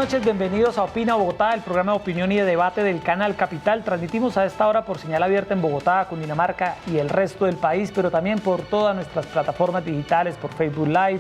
noches, bienvenidos a Opina Bogotá, el programa de opinión y de debate del Canal Capital. Transmitimos a esta hora por señal abierta en Bogotá, Cundinamarca y el resto del país, pero también por todas nuestras plataformas digitales, por Facebook Live,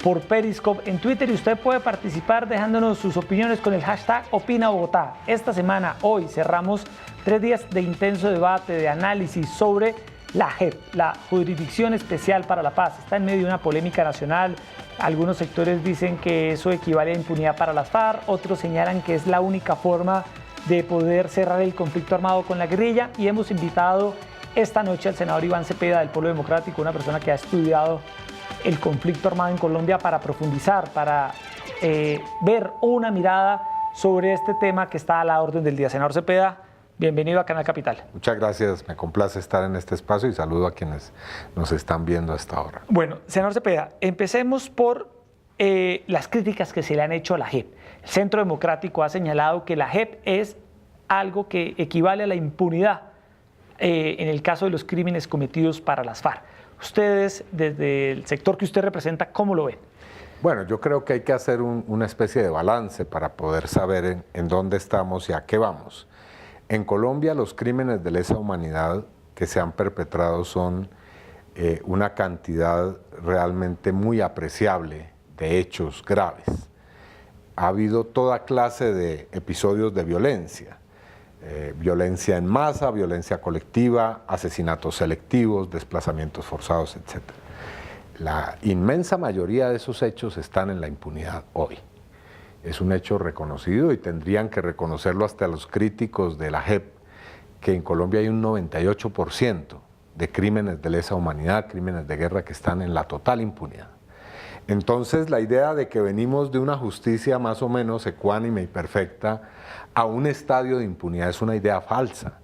por Periscope, en Twitter, y usted puede participar dejándonos sus opiniones con el hashtag Opina Bogotá. Esta semana, hoy, cerramos 3 días de intenso debate, de análisis sobre la JEP, la Jurisdicción Especial para la Paz. Está en medio de una polémica nacional. Algunos sectores dicen que eso equivale a impunidad para las FARC, otros señalan que es la única forma de poder cerrar el conflicto armado con la guerrilla, y hemos invitado esta noche al senador Iván Cepeda del Polo Democrático, una persona que ha estudiado el conflicto armado en Colombia para profundizar, para ver una mirada sobre este tema que está a la orden del día. Senador Cepeda, bienvenido a Canal Capital. Muchas gracias, me complace estar en este espacio y saludo a quienes nos están viendo a esta hora. Bueno, senador Cepeda, empecemos por las críticas que se le han hecho a la JEP. El Centro Democrático ha señalado que la JEP es algo que equivale a la impunidad en el caso de los crímenes cometidos para las FARC. Ustedes, desde el sector que usted representa, ¿cómo lo ven? Bueno, yo creo que hay que hacer una especie de balance para poder saber en dónde estamos y a qué vamos. En Colombia, los crímenes de lesa humanidad que se han perpetrado son una cantidad realmente muy apreciable de hechos graves. Ha habido toda clase de episodios de violencia, violencia en masa, violencia colectiva, asesinatos selectivos, desplazamientos forzados, etc. La inmensa mayoría de esos hechos están en la impunidad hoy. Es un hecho reconocido y tendrían que reconocerlo hasta los críticos de la JEP, que en Colombia hay un 98% de crímenes de lesa humanidad, crímenes de guerra que están en la total impunidad. Entonces, la idea de que venimos de una justicia más o menos ecuánime y perfecta a un estadio de impunidad es una idea falsa.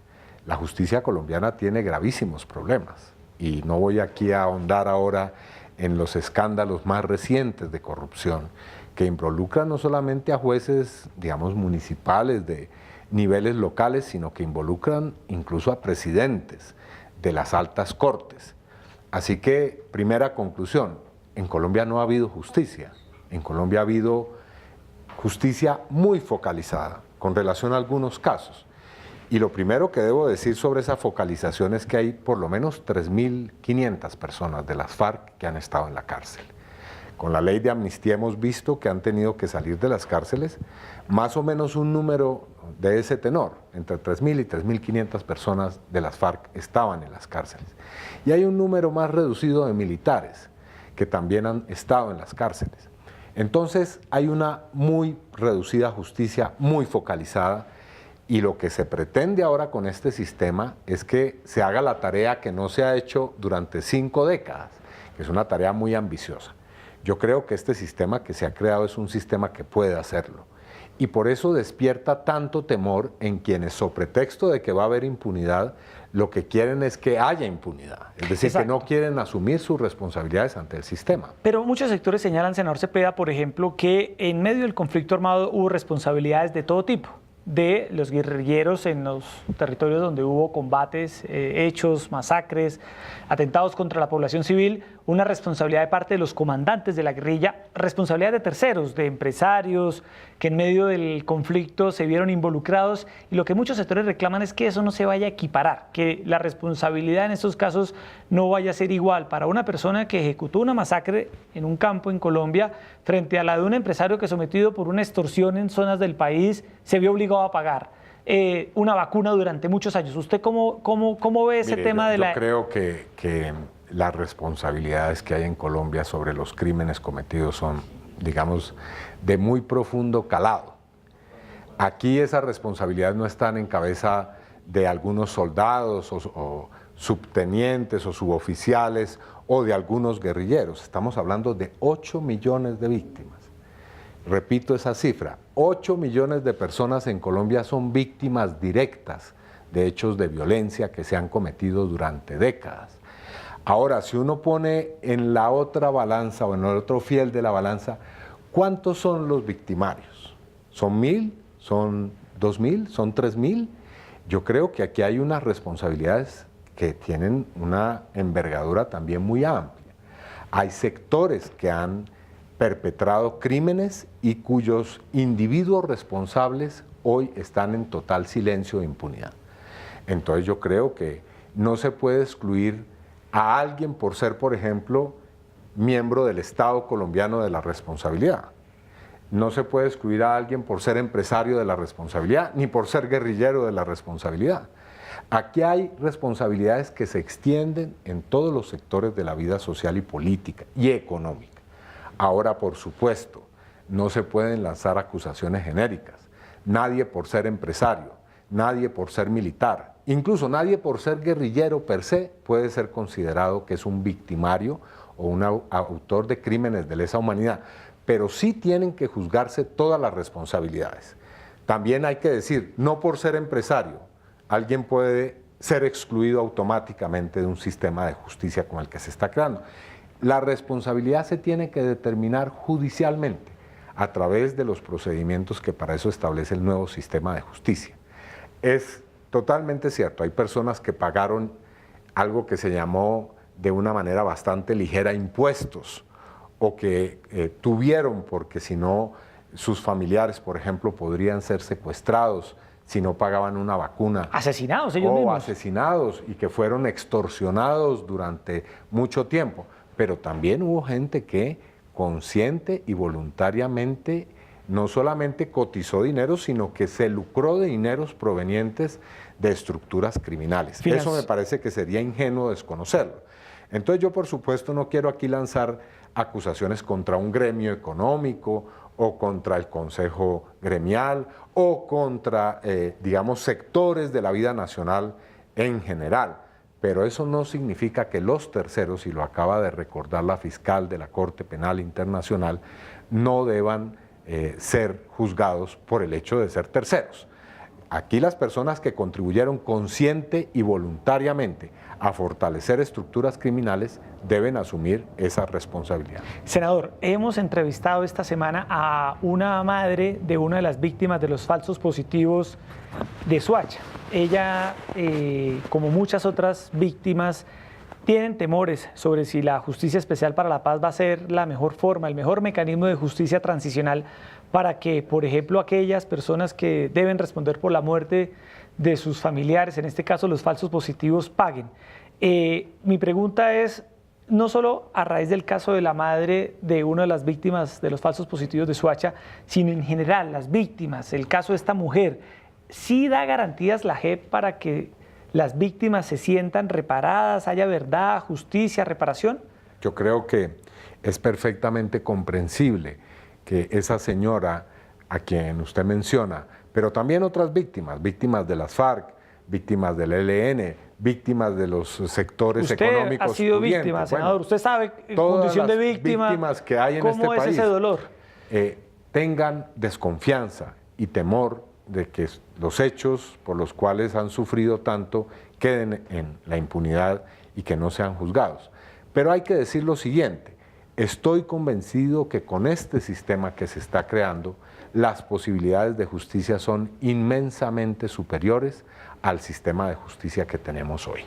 La justicia colombiana tiene gravísimos problemas y no voy aquí a ahondar ahora en los escándalos más recientes de corrupción que involucran no solamente a jueces, digamos, municipales de niveles locales, sino que involucran incluso a presidentes de las altas cortes. Así que, primera conclusión, en Colombia no ha habido justicia. En Colombia ha habido justicia muy focalizada con relación a algunos casos. Y lo primero que debo decir sobre esa focalización es que hay por lo menos 3.500 personas de las FARC que han estado en la cárcel. Con la ley de amnistía hemos visto que han tenido que salir de las cárceles más o menos un número de ese tenor, entre 3.000 y 3.500 personas de las FARC estaban en las cárceles. Y hay un número más reducido de militares que también han estado en las cárceles. Entonces hay una muy reducida justicia, muy focalizada, y lo que se pretende ahora con este sistema es que se haga la tarea que no se ha hecho durante 5 décadas, que es una tarea muy ambiciosa. Yo creo que este sistema que se ha creado es un sistema que puede hacerlo. Y por eso despierta tanto temor en quienes, sobre pretexto de que va a haber impunidad, lo que quieren es que haya impunidad. Es decir, exacto, que no quieren asumir sus responsabilidades ante el sistema. Pero muchos sectores señalan, senador Cepeda, por ejemplo, que en medio del conflicto armado hubo responsabilidades de todo tipo, de los guerrilleros en los territorios donde hubo combates, hechos, masacres, atentados contra la población civil, una responsabilidad de parte de los comandantes de la guerrilla, responsabilidad de terceros, de empresarios que en medio del conflicto se vieron involucrados, y lo que muchos sectores reclaman es que eso no se vaya a equiparar, que la responsabilidad en estos casos no vaya a ser igual para una persona que ejecutó una masacre en un campo en Colombia frente a la de un empresario que, sometido por una extorsión en zonas del país, se vio obligado a pagar una vacuna durante muchos años. ¿Usted cómo ve ese tema de la...? Yo creo que las responsabilidades que hay en Colombia sobre los crímenes cometidos son, digamos, de muy profundo calado. Aquí esas responsabilidades no están en cabeza de algunos soldados o subtenientes o suboficiales o de algunos guerrilleros. Estamos hablando de 8 millones de víctimas. Repito esa cifra, 8 millones de personas en Colombia son víctimas directas de hechos de violencia que se han cometido durante décadas. Ahora, si uno pone en la otra balanza o en el otro fiel de la balanza, ¿cuántos son los victimarios? ¿Son 1.000? ¿Son 2.000? ¿Son 3.000? Yo creo que aquí hay unas responsabilidades que tienen una envergadura también muy amplia. Hay sectores que han perpetrado crímenes y cuyos individuos responsables hoy están en total silencio e impunidad. Entonces yo creo que no se puede excluir a alguien por ser, por ejemplo, miembro del Estado colombiano de la responsabilidad. No se puede excluir a alguien por ser empresario de la responsabilidad, ni por ser guerrillero de la responsabilidad. Aquí hay responsabilidades que se extienden en todos los sectores de la vida social y política y económica. Ahora, por supuesto, no se pueden lanzar acusaciones genéricas. Nadie por ser empresario, nadie por ser militar, incluso nadie por ser guerrillero per se puede ser considerado que es un victimario o un autor de crímenes de lesa humanidad, pero sí tienen que juzgarse todas las responsabilidades. También hay que decir, no por ser empresario, alguien puede ser excluido automáticamente de un sistema de justicia como el que se está creando. La responsabilidad se tiene que determinar judicialmente a través de los procedimientos que para eso establece el nuevo sistema de justicia. Es totalmente cierto, hay personas que pagaron algo que se llamó de una manera bastante ligera impuestos, o que tuvieron, porque si no sus familiares, por ejemplo, podrían ser secuestrados si no pagaban una vacuna. Asesinados ellos mismos. mismos. O asesinados y que fueron extorsionados durante mucho tiempo. Pero también hubo gente que consciente y voluntariamente no solamente cotizó dinero, sino que se lucró de dineros provenientes de estructuras criminales. Eso me parece que sería ingenuo desconocerlo. Entonces yo, por supuesto, no quiero aquí lanzar acusaciones contra un gremio económico o contra el Consejo Gremial o contra, digamos, sectores de la vida nacional en general. Pero eso no significa que los terceros, y lo acaba de recordar la fiscal de la Corte Penal Internacional, no deban ser juzgados por el hecho de ser terceros. Aquí las personas que contribuyeron consciente y voluntariamente a fortalecer estructuras criminales deben asumir esa responsabilidad. Senador, hemos entrevistado esta semana a una madre de una de las víctimas de los falsos positivos de Soacha. Ella, como muchas otras víctimas, tienen temores sobre si la Justicia Especial para la Paz va a ser la mejor forma, el mejor mecanismo de justicia transicional para que, por ejemplo, aquellas personas que deben responder por la muerte de sus familiares, en este caso los falsos positivos, paguen. Mi pregunta es, no solo a raíz del caso de la madre de una de las víctimas de los falsos positivos de Soacha, sino en general, las víctimas, el caso de esta mujer, ¿sí da garantías la JEP para que las víctimas se sientan reparadas, haya verdad, justicia, reparación? Yo creo que es perfectamente comprensible que esa señora a quien usted menciona, pero también otras víctimas, víctimas de las FARC, víctimas del ELN, víctimas de los sectores económicos. Usted ha sido víctima, senador. Usted sabe, en condición de víctimas que hay en ¿cómo este es país, ese dolor? Tengan desconfianza y temor de que los hechos por los cuales han sufrido tanto queden en la impunidad y que no sean juzgados. Pero hay que decir lo siguiente, estoy convencido que con este sistema que se está creando, las posibilidades de justicia son inmensamente superiores al sistema de justicia que tenemos hoy.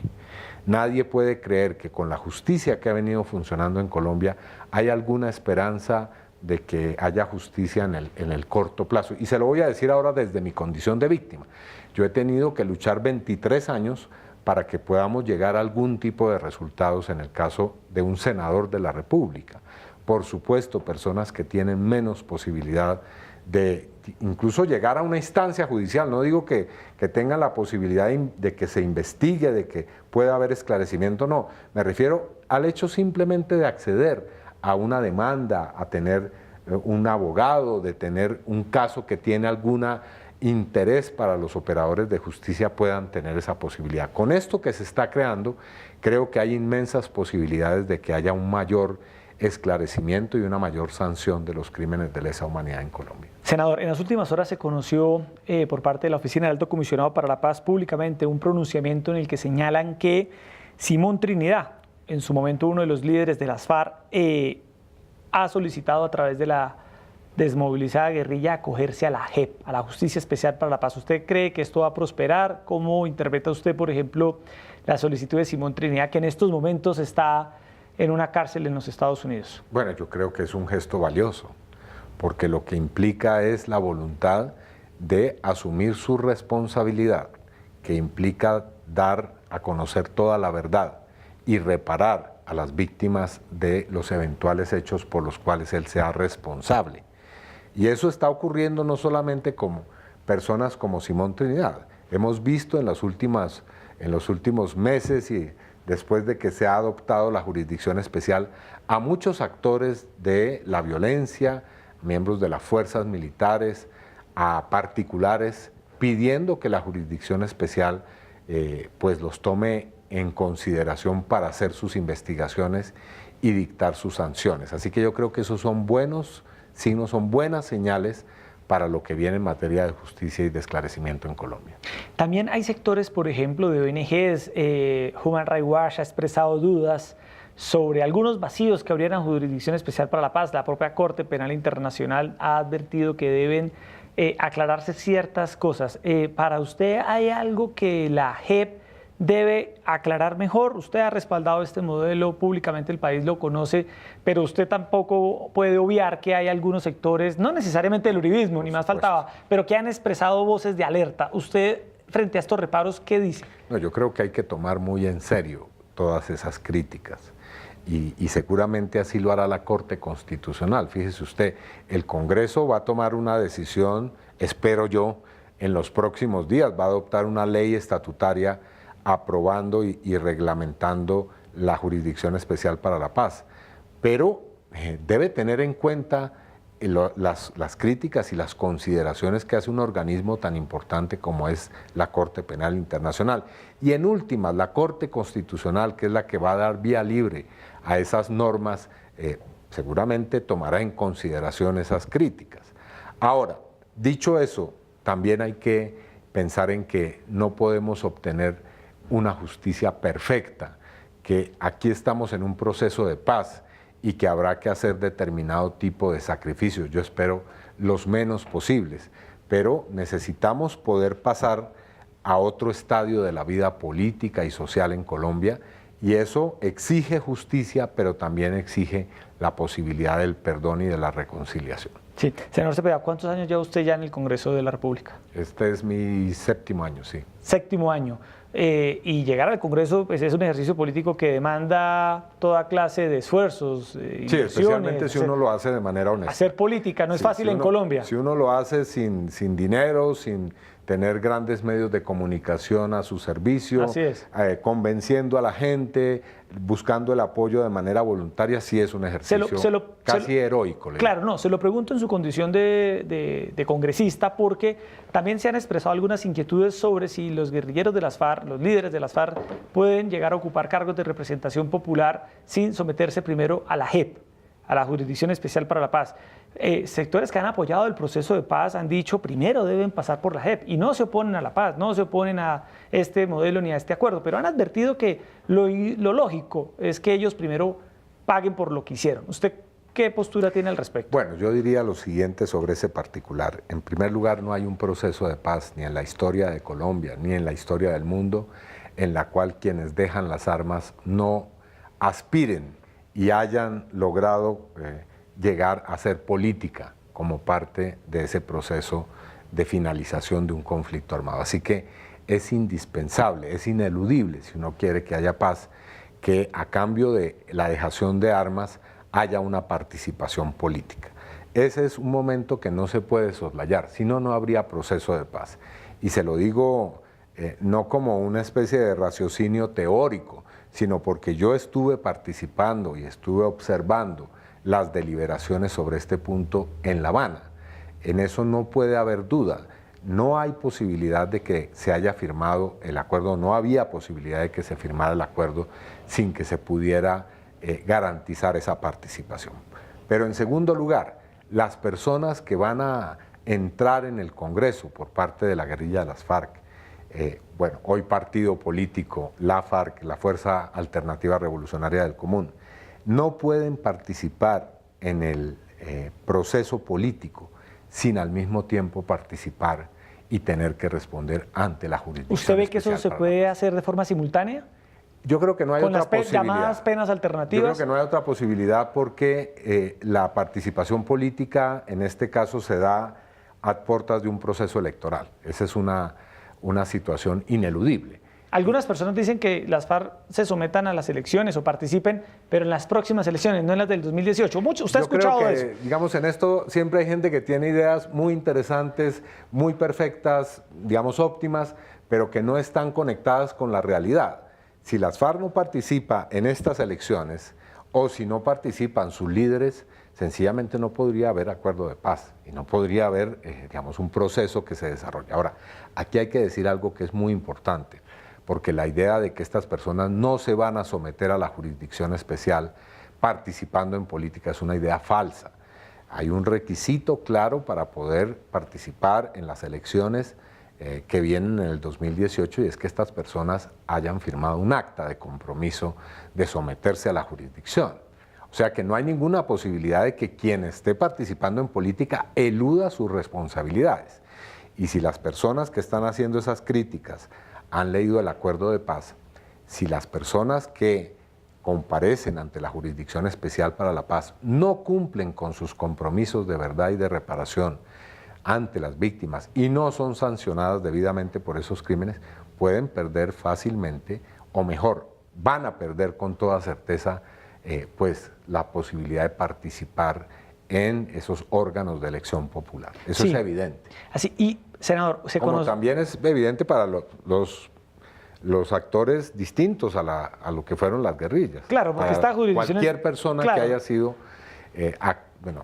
Nadie puede creer que con la justicia que ha venido funcionando en Colombia hay alguna esperanza de que haya justicia en el corto plazo. Y se lo voy a decir ahora desde mi condición de víctima. Yo he tenido que luchar 23 años para que podamos llegar a algún tipo de resultados en el caso de un senador de la República. Por supuesto, personas que tienen menos posibilidad de incluso llegar a una instancia judicial. No digo que tengan la posibilidad de que se investigue, de que pueda haber esclarecimiento, no. Me refiero al hecho simplemente de acceder a una demanda, a tener un abogado, de tener un caso que tiene alguna interés para los operadores de justicia puedan tener esa posibilidad. Con esto que se está creando, creo que hay inmensas posibilidades de que haya un mayor esclarecimiento y una mayor sanción de los crímenes de lesa humanidad en Colombia. Senador, en las últimas horas se conoció por parte de la Oficina del Alto Comisionado para la Paz públicamente un pronunciamiento en el que señalan que Simón Trinidad, en su momento uno de los líderes de las FARC, ha solicitado a través de la desmovilizada guerrilla acogerse a la JEP, a la Justicia Especial para la Paz. ¿Usted cree que esto va a prosperar? ¿Cómo interpreta usted, por ejemplo, la solicitud de Simón Trinidad, que en estos momentos está en una cárcel en los Estados Unidos? Bueno, yo creo que es un gesto valioso, porque lo que implica es la voluntad de asumir su responsabilidad, que implica dar a conocer toda la verdad y reparar a las víctimas de los eventuales hechos por los cuales él sea responsable. Y eso está ocurriendo no solamente con personas como Simón Trinidad. Hemos visto en los últimos meses y después de que se ha adoptado la jurisdicción especial a muchos actores de la violencia, miembros de las fuerzas militares, a particulares, pidiendo que la jurisdicción especial pues los tome en consideración para hacer sus investigaciones y dictar sus sanciones. Así que yo creo que esos son buenos signos, son buenas señales para lo que viene en materia de justicia y de esclarecimiento en Colombia. También hay sectores, por ejemplo, de ONGs, Human Rights Watch ha expresado dudas sobre algunos vacíos que abrieran jurisdicción especial para la paz. La propia Corte Penal Internacional ha advertido que deben aclararse ciertas cosas. ¿Para usted hay algo que la JEP debe aclarar mejor? Usted ha respaldado este modelo públicamente, el país lo conoce, pero usted tampoco puede obviar que hay algunos sectores, no necesariamente del uribismo, ni más faltaba, pero que han expresado voces de alerta. ¿Usted, frente a estos reparos, qué dice? No, yo creo que hay que tomar muy en serio todas esas críticas. Y seguramente así lo hará la Corte Constitucional. Fíjese usted, el Congreso va a tomar una decisión, espero yo, en los próximos días, va a adoptar una ley estatutaria aprobando y reglamentando la Jurisdicción Especial para la Paz. Pero debe tener en cuenta las críticas y las consideraciones que hace un organismo tan importante como es la Corte Penal Internacional. Y en últimas, la Corte Constitucional, que es la que va a dar vía libre a esas normas, seguramente tomará en consideración esas críticas. Ahora, dicho eso, también hay que pensar en que no podemos obtener una justicia perfecta, que aquí estamos en un proceso de paz y que habrá que hacer determinado tipo de sacrificios. Yo espero los menos posibles, pero necesitamos poder pasar a otro estadio de la vida política y social en Colombia, y eso exige justicia, pero también exige la posibilidad del perdón y de la reconciliación. Sí, senador Cepeda, ¿cuántos años lleva usted ya en el Congreso de la República? Este es mi 7º año, sí. 7º año. Y llegar al Congreso pues, es un ejercicio político que demanda toda clase de esfuerzos, sí, especialmente si uno lo hace de manera honesta. Hacer política no es fácil en Colombia. Si uno lo hace sin dinero, sin tener grandes medios de comunicación a su servicio, así es. Convenciendo a la gente, buscando el apoyo de manera voluntaria, sí es un ejercicio casi heroico. Claro, no, se lo pregunto en su condición de congresista, porque también se han expresado algunas inquietudes sobre si los guerrilleros de las FARC, los líderes de las FARC, pueden llegar a ocupar cargos de representación popular sin someterse primero a la JEP, a la Jurisdicción Especial para la Paz. Sectores que han apoyado el proceso de paz han dicho primero deben pasar por la JEP y no se oponen a la paz, no se oponen a este modelo ni a este acuerdo, pero han advertido que lo lógico es que ellos primero paguen por lo que hicieron. ¿Usted qué postura tiene al respecto? Bueno, yo diría lo siguiente sobre ese particular. En primer lugar, no hay un proceso de paz ni en la historia de Colombia ni en la historia del mundo en la cual quienes dejan las armas no aspiren y hayan logrado llegar a hacer política como parte de ese proceso de finalización de un conflicto armado. Así que es indispensable, es ineludible, si uno quiere que haya paz, que a cambio de la dejación de armas haya una participación política. Ese es un momento que no se puede soslayar, si no, no habría proceso de paz. Y se lo digo no como una especie de raciocinio teórico, sino porque yo estuve participando y estuve observando las deliberaciones sobre este punto en La Habana. En eso no puede haber duda. No hay posibilidad de que se haya firmado el acuerdo, no había posibilidad de que se firmara el acuerdo sin que se pudiera garantizar esa participación. Pero en segundo lugar, las personas que van a entrar en el Congreso por parte de la guerrilla de las FARC, bueno, hoy partido político, la FARC, la Fuerza Alternativa Revolucionaria del Común, no pueden participar en el proceso político sin al mismo tiempo participar y tener que responder ante la jurisdicción. ¿Usted ve que eso se puede hacer de forma simultánea? Yo creo que no hay con otra las posibilidad. llamadas penas Yo alternativas. creo que no hay otra posibilidad porque la participación política en este caso se da a puertas de un proceso electoral. Esa es una situación ineludible. Algunas personas dicen que las FARC se sometan a las elecciones o participen, pero en las próximas elecciones, no en las del 2018. ¿Usted ha escuchado creo que, eso? digamos, en esto siempre hay gente que tiene ideas muy interesantes, muy perfectas, digamos, óptimas, pero que no están conectadas con la realidad. Si las FARC no participa en estas elecciones o si no participan sus líderes, sencillamente no podría haber acuerdo de paz y no podría haber, digamos, un proceso que se desarrolle. Ahora, aquí hay que decir algo que es muy importante, porque la idea de que estas personas no se van a someter a la jurisdicción especial participando en política es una idea falsa. Hay un requisito claro para poder participar en las elecciones que vienen en el 2018 y es que estas personas hayan firmado un acta de compromiso de someterse a la jurisdicción. O sea que no hay ninguna posibilidad de que quien esté participando en política eluda sus responsabilidades. Y si las personas que están haciendo esas críticas han leído el acuerdo de paz, si las personas que comparecen ante la Jurisdicción Especial para la Paz no cumplen con sus compromisos de verdad y de reparación ante las víctimas y no son sancionadas debidamente por esos crímenes, pueden perder fácilmente, o mejor, van a perder con toda certeza pues la posibilidad de participar en esos órganos de elección popular. Eso Sí. es evidente. Así, y, senador, se Como conoce... también es evidente para los actores distintos a lo que fueron las guerrillas. Claro, porque Para esta jurisdicción es- cualquier persona claro. que haya sido,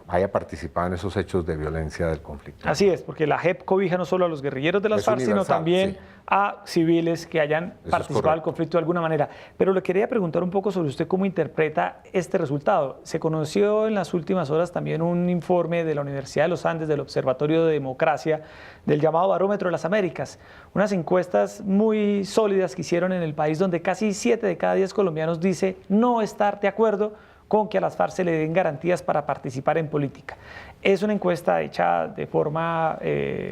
haya participado en esos hechos de violencia del conflicto. Así es, porque la JEP cobija no solo a los guerrilleros de las Es FARC, sino universal, también sí. a civiles que hayan es participado del correcto. conflicto de alguna manera. Pero le quería preguntar un poco sobre usted cómo interpreta este resultado. Se conoció en las últimas horas también un informe de la Universidad de los Andes, del Observatorio de Democracia, del llamado Barómetro de las Américas, unas encuestas muy sólidas que hicieron en el país donde casi 7 de cada 10 colombianos dice no estar de acuerdo con que a las FARC se le den garantías para participar en política. Es una encuesta hecha de forma...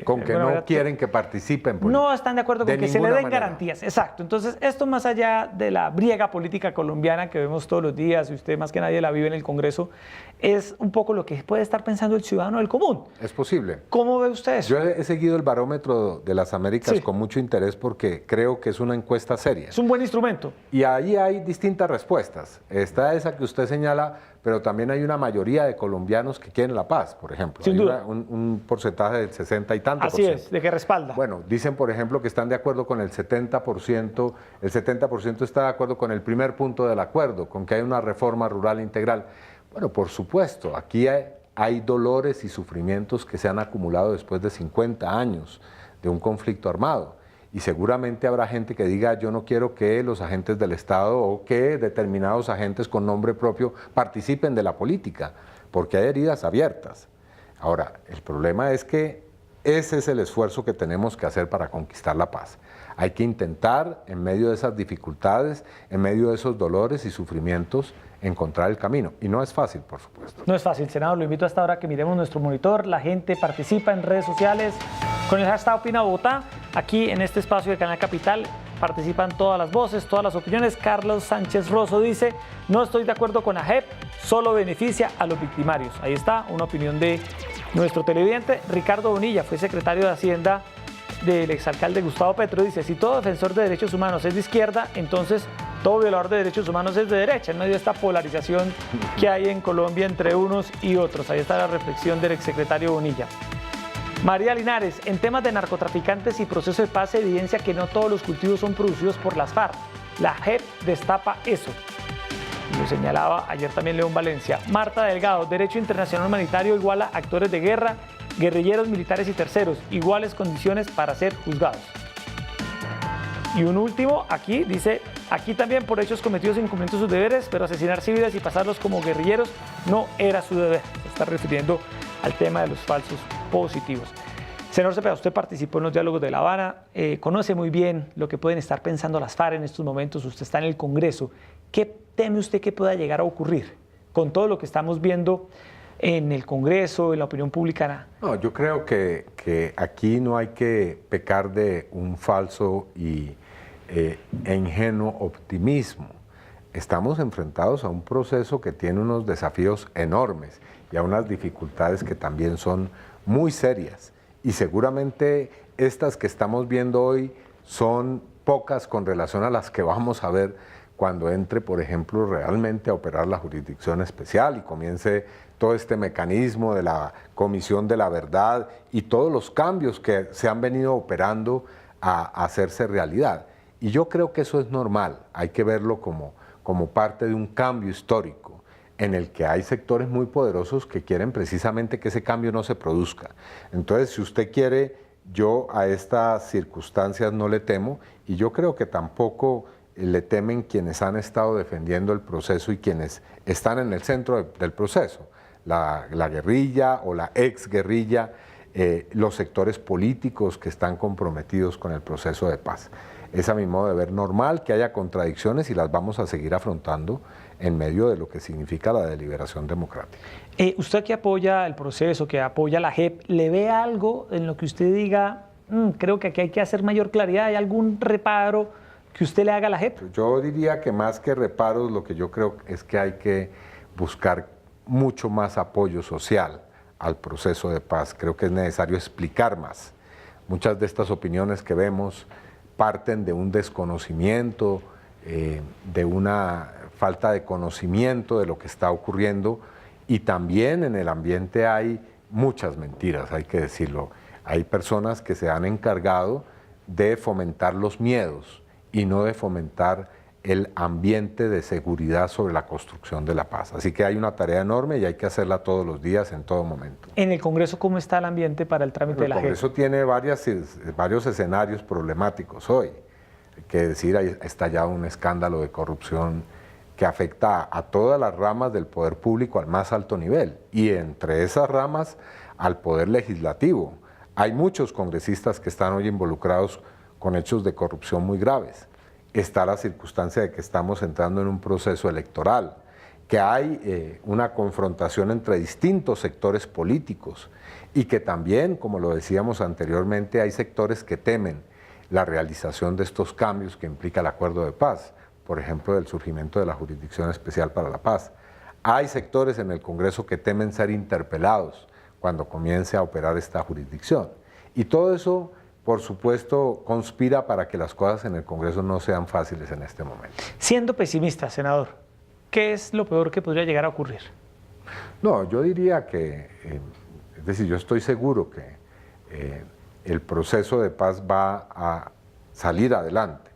Con que de alguna no manera, quieren que participen. política. no están de acuerdo con De que se le ninguna den manera. garantías. Exacto. Entonces, esto más allá de la briega política colombiana que vemos todos los días, y usted más que nadie la vive en el Congreso, es un poco lo que puede estar pensando el ciudadano del común. Es posible. ¿Cómo ve usted eso? Yo he seguido el Barómetro de las Américas Sí. con mucho interés porque creo que es una encuesta seria. Es un buen instrumento. Y ahí hay distintas respuestas. Está esa que usted señala, pero también hay una mayoría de colombianos que quieren la paz, por ejemplo. Sin Hay duda. un porcentaje del 60 y tanto Así por ciento. es, de que respalda. Bueno, dicen, por ejemplo, que están de acuerdo con el 70%, el 70% está de acuerdo con el primer punto del acuerdo, con que hay una reforma rural integral. Bueno, por supuesto, aquí hay dolores y sufrimientos que se han acumulado después de 50 años de un conflicto armado. Y seguramente habrá gente que diga, yo no quiero que los agentes del Estado o que determinados agentes con nombre propio participen de la política, porque hay heridas abiertas. Ahora, el problema es que ese es el esfuerzo que tenemos que hacer para conquistar la paz. Hay que intentar, en medio de esas dificultades, en medio de esos dolores y sufrimientos, encontrar el camino. Y no es fácil, por supuesto. No es fácil, senador. Lo invito hasta ahora a que miremos nuestro monitor. La gente participa en redes sociales con el hashtag Opina Bogotá. Aquí en este espacio de Canal Capital participan todas las voces, todas las opiniones. Carlos Sánchez Rosso dice, no estoy de acuerdo con la JEP, solo beneficia a los victimarios. Ahí está una opinión de nuestro televidente. Ricardo Bonilla fue secretario de Hacienda del exalcalde Gustavo Petro. Dice, si todo defensor de derechos humanos es de izquierda, entonces todo violador de derechos humanos es de derecha, en medio de esta polarización que hay en Colombia entre unos y otros. Ahí está la reflexión del exsecretario Bonilla. María Linares, en temas de narcotraficantes y proceso de paz se evidencia que no todos los cultivos son producidos por las FARC. La JEP destapa eso. Lo señalaba ayer también León Valencia. Marta Delgado, derecho internacional humanitario igual a actores de guerra, guerrilleros, militares y terceros, iguales condiciones para ser juzgados. Y un último, aquí dice, aquí también por hechos cometidos incumpliendo sus deberes, pero asesinar civiles y pasarlos como guerrilleros no era su deber. Se está refiriendo al tema de los falsos positivos. Senador Cepeda, usted participó en los diálogos de La Habana, conoce muy bien lo que pueden estar pensando las FARC en estos momentos, usted está en el Congreso. ¿Qué teme usted que pueda llegar a ocurrir con todo lo que estamos viendo en el Congreso, en la opinión pública? No, yo creo que aquí no hay que pecar de un falso y e ingenuo optimismo. Estamos enfrentados a un proceso que tiene unos desafíos enormes y a unas dificultades que también son muy serias. Y seguramente estas que estamos viendo hoy son pocas con relación a las que vamos a ver cuando entre, por ejemplo, realmente a operar la jurisdicción especial y comience todo este mecanismo de la Comisión de la Verdad y todos los cambios que se han venido operando a hacerse realidad. Y yo creo que eso es normal, hay que verlo como parte de un cambio histórico en el que hay sectores muy poderosos que quieren precisamente que ese cambio no se produzca. Entonces, si usted quiere, yo a estas circunstancias no le temo y yo creo que tampoco le temen quienes han estado defendiendo el proceso y quienes están en el centro del proceso, la guerrilla o la exguerrilla, los sectores políticos que están comprometidos con el proceso de paz. Es a mi modo de ver normal que haya contradicciones y las vamos a seguir afrontando en medio de lo que significa la deliberación democrática. Usted que apoya el proceso, que apoya la JEP, ¿le ve algo en lo que usted diga, creo que aquí hay que hacer mayor claridad? ¿Hay algún reparo que usted le haga a la JEP? Yo diría que más que reparos, lo que yo creo es que hay que buscar mucho más apoyo social al proceso de paz. Creo que es necesario explicar más. Muchas de estas opiniones que vemos parten de un desconocimiento, de una falta de conocimiento de lo que está ocurriendo y también en el ambiente hay muchas mentiras, hay que decirlo. Hay personas que se han encargado de fomentar los miedos y no de fomentar el ambiente de seguridad sobre la construcción de la paz. Así que hay una tarea enorme y hay que hacerla todos los días, en todo momento. ¿En el Congreso cómo está el ambiente para el trámite de la JEP? El Congreso tiene varios escenarios problemáticos hoy. Hay que decir, ha estallado un escándalo de corrupción que afecta a todas las ramas del poder público al más alto nivel y entre esas ramas al poder legislativo. Hay muchos congresistas que están hoy involucrados con hechos de corrupción muy graves. Está la circunstancia de que estamos entrando en un proceso electoral, que hay una confrontación entre distintos sectores políticos y que también, como lo decíamos anteriormente, hay sectores que temen la realización de estos cambios que implica el acuerdo de paz, por ejemplo, el surgimiento de la Jurisdicción Especial para la Paz. Hay sectores en el Congreso que temen ser interpelados cuando comience a operar esta jurisdicción. Y todo eso, por supuesto, conspira para que las cosas en el Congreso no sean fáciles en este momento. Siendo pesimista, senador, ¿qué es lo peor que podría llegar a ocurrir? No, yo diría que, es decir, yo estoy seguro que el proceso de paz va a salir adelante.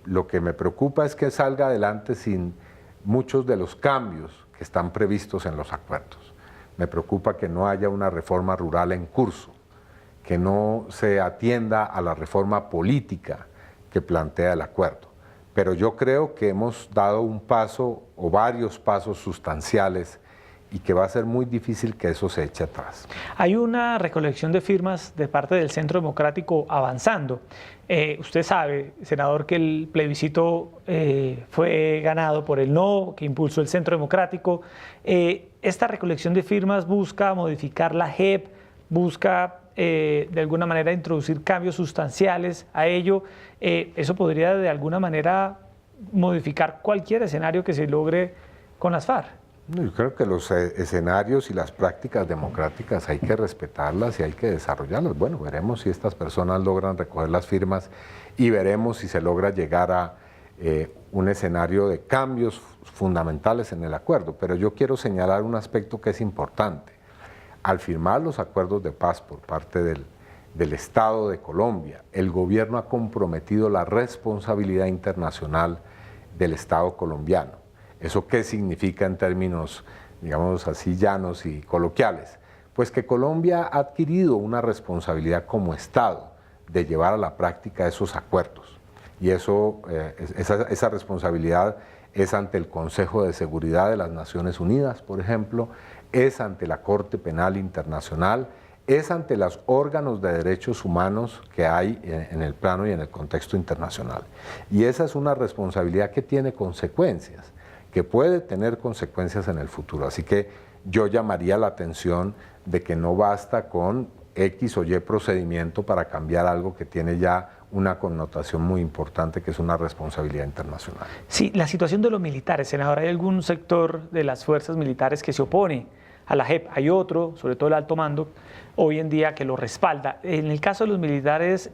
Lo que me preocupa es que salga adelante sin muchos de los cambios que están previstos en los acuerdos. Me preocupa que no haya una reforma rural en curso, que no se atienda a la reforma política que plantea el acuerdo. Pero yo creo que hemos dado un paso o varios pasos sustanciales y que va a ser muy difícil que eso se eche atrás. Hay una recolección de firmas de parte del Centro Democrático avanzando. Usted sabe, senador, que el plebiscito fue ganado por el no, que impulsó el Centro Democrático. Esta recolección de firmas busca modificar la JEP, busca de alguna manera introducir cambios sustanciales a ello. Eso podría de alguna manera modificar cualquier escenario que se logre con las FARC. Yo creo que los escenarios y las prácticas democráticas hay que respetarlas y hay que desarrollarlas. Bueno, veremos si estas personas logran recoger las firmas y veremos si se logra llegar a un escenario de cambios fundamentales en el acuerdo. Pero yo quiero señalar un aspecto que es importante. Al firmar los acuerdos de paz por parte del Estado de Colombia, el gobierno ha comprometido la responsabilidad internacional del Estado colombiano. ¿Eso qué significa en términos, digamos así, llanos y coloquiales? Pues que Colombia ha adquirido una responsabilidad como Estado de llevar a la práctica esos acuerdos. Y esa responsabilidad es ante el Consejo de Seguridad de las Naciones Unidas, por ejemplo, es ante la Corte Penal Internacional, es ante los órganos de derechos humanos que hay en el plano y en el contexto internacional. Y esa es una responsabilidad que tiene consecuencias, que puede tener consecuencias en el futuro. Así que yo llamaría la atención de que no basta con X o Y procedimiento para cambiar algo que tiene ya una connotación muy importante que es una responsabilidad internacional. Sí, la situación de los militares, senador, ¿hay algún sector de las fuerzas militares que se opone a la JEP? Hay otro, sobre todo el alto mando, hoy en día que lo respalda. En el caso de los militares,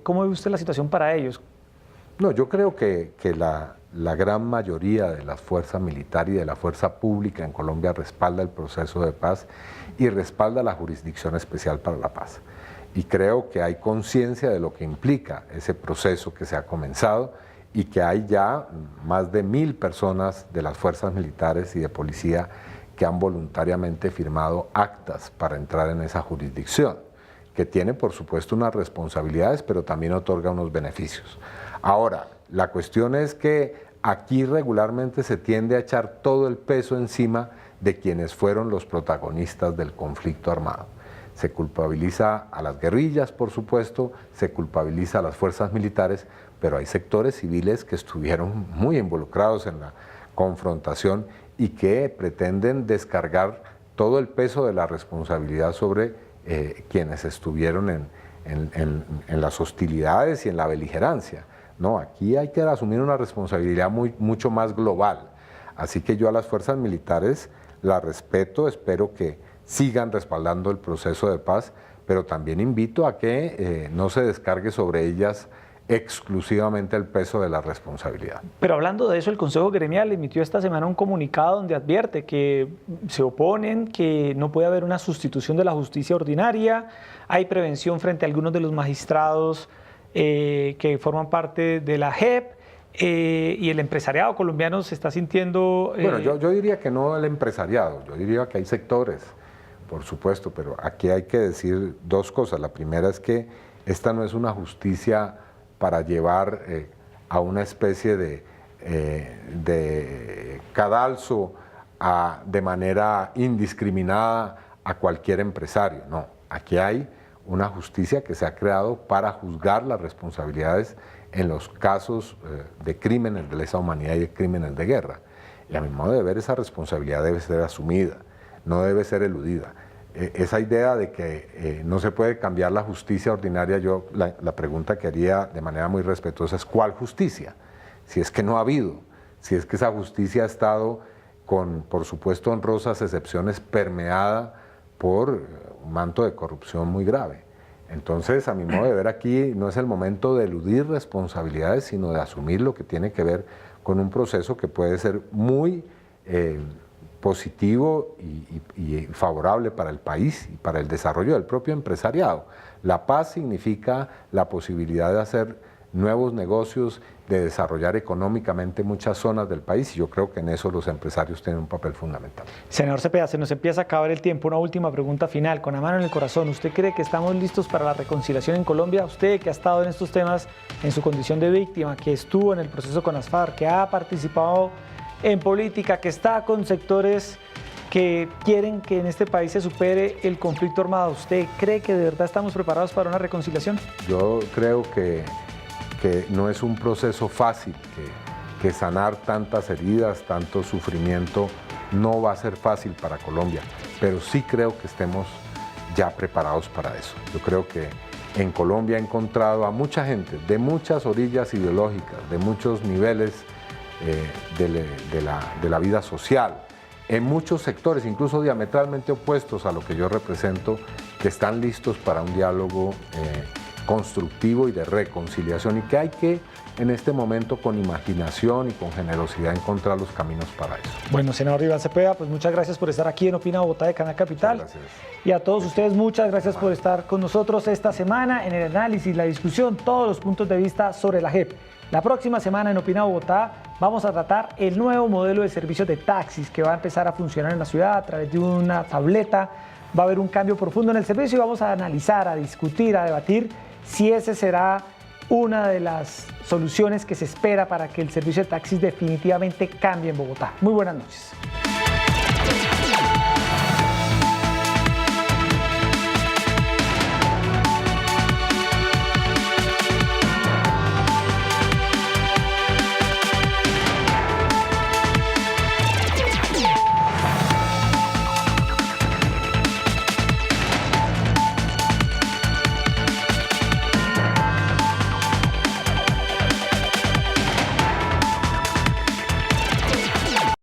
¿cómo ve usted la situación para ellos? No, yo creo que la gran mayoría de las fuerzas militares y de la fuerza pública en Colombia respalda el proceso de paz y respalda la Jurisdicción Especial para la Paz. Y creo que hay conciencia de lo que implica ese proceso que se ha comenzado y que hay ya más de 1000 personas de las fuerzas militares y de policía que han voluntariamente firmado actas para entrar en esa jurisdicción, que tiene por supuesto unas responsabilidades, pero también otorga unos beneficios. Ahora, la cuestión es que aquí regularmente se tiende a echar todo el peso encima de quienes fueron los protagonistas del conflicto armado. Se culpabiliza a las guerrillas, por supuesto, se culpabiliza a las fuerzas militares, pero hay sectores civiles que estuvieron muy involucrados en la confrontación y que pretenden descargar todo el peso de la responsabilidad sobre quienes estuvieron en las hostilidades y en la beligerancia. No, aquí hay que asumir una responsabilidad mucho más global. Así que yo a las fuerzas militares las respeto, espero que sigan respaldando el proceso de paz, pero también invito a que no se descargue sobre ellas exclusivamente el peso de la responsabilidad. Pero hablando de eso, el Consejo Gremial emitió esta semana un comunicado donde advierte que se oponen, que no puede haber una sustitución de la justicia ordinaria, hay prevención frente a algunos de los magistrados que forman parte de la JEP, y el empresariado colombiano se está sintiendo... Bueno, yo diría que no el empresariado, yo diría que hay sectores, por supuesto, pero aquí hay que decir dos cosas. La primera es que esta no es una justicia para llevar a una especie de cadalso de manera indiscriminada a cualquier empresario. No, aquí hay una justicia que se ha creado para juzgar las responsabilidades en los casos de crímenes de lesa humanidad y de crímenes de guerra. Y a mi modo de ver, esa responsabilidad debe ser asumida, no debe ser eludida. Esa idea de que no se puede cambiar la justicia ordinaria, yo la pregunta que haría de manera muy respetuosa es ¿cuál justicia? Si es que no ha habido, si es que esa justicia ha estado con, por supuesto, honrosas excepciones, permeada por un manto de corrupción muy grave. Entonces, a mi modo de ver, aquí no es el momento de eludir responsabilidades, sino de asumir lo que tiene que ver con un proceso que puede ser muy positivo y favorable para el país y para el desarrollo del propio empresariado. La paz significa la posibilidad de hacer nuevos negocios, de desarrollar económicamente muchas zonas del país, y yo creo que en eso los empresarios tienen un papel fundamental. Senador Cepeda, se nos empieza a acabar el tiempo. Una última pregunta final, con la mano en el corazón. ¿Usted cree que estamos listos para la reconciliación en Colombia? Usted que ha estado en estos temas en su condición de víctima, que estuvo en el proceso con las FARC, que ha participado en política, que está con sectores que quieren que en este país se supere el conflicto armado, ¿usted cree que de verdad estamos preparados para una reconciliación? Yo creo que no es un proceso fácil, que sanar tantas heridas, tanto sufrimiento, no va a ser fácil para Colombia, pero sí creo que estemos ya preparados para eso. Yo creo que en Colombia he encontrado a mucha gente de muchas orillas ideológicas, de muchos niveles de la vida social, en muchos sectores, incluso diametralmente opuestos a lo que yo represento, que están listos para un diálogo constructivo y de reconciliación, y que hay que en este momento con imaginación y con generosidad encontrar los caminos para eso. Bueno, senador Iván Cepeda, pues muchas gracias por estar aquí en Opina Bogotá de Canal Capital. Muchas gracias. Y a todos ustedes muchas gracias por estar con nosotros esta semana en el análisis, la discusión, todos los puntos de vista sobre la JEP. La próxima semana en Opina Bogotá vamos a tratar el nuevo modelo de servicio de taxis que va a empezar a funcionar en la ciudad a través de una tableta. Va a haber un cambio profundo en el servicio y vamos a analizar, a discutir, a debatir si ese será una de las soluciones que se espera para que el servicio de taxis definitivamente cambie en Bogotá. Muy buenas noches.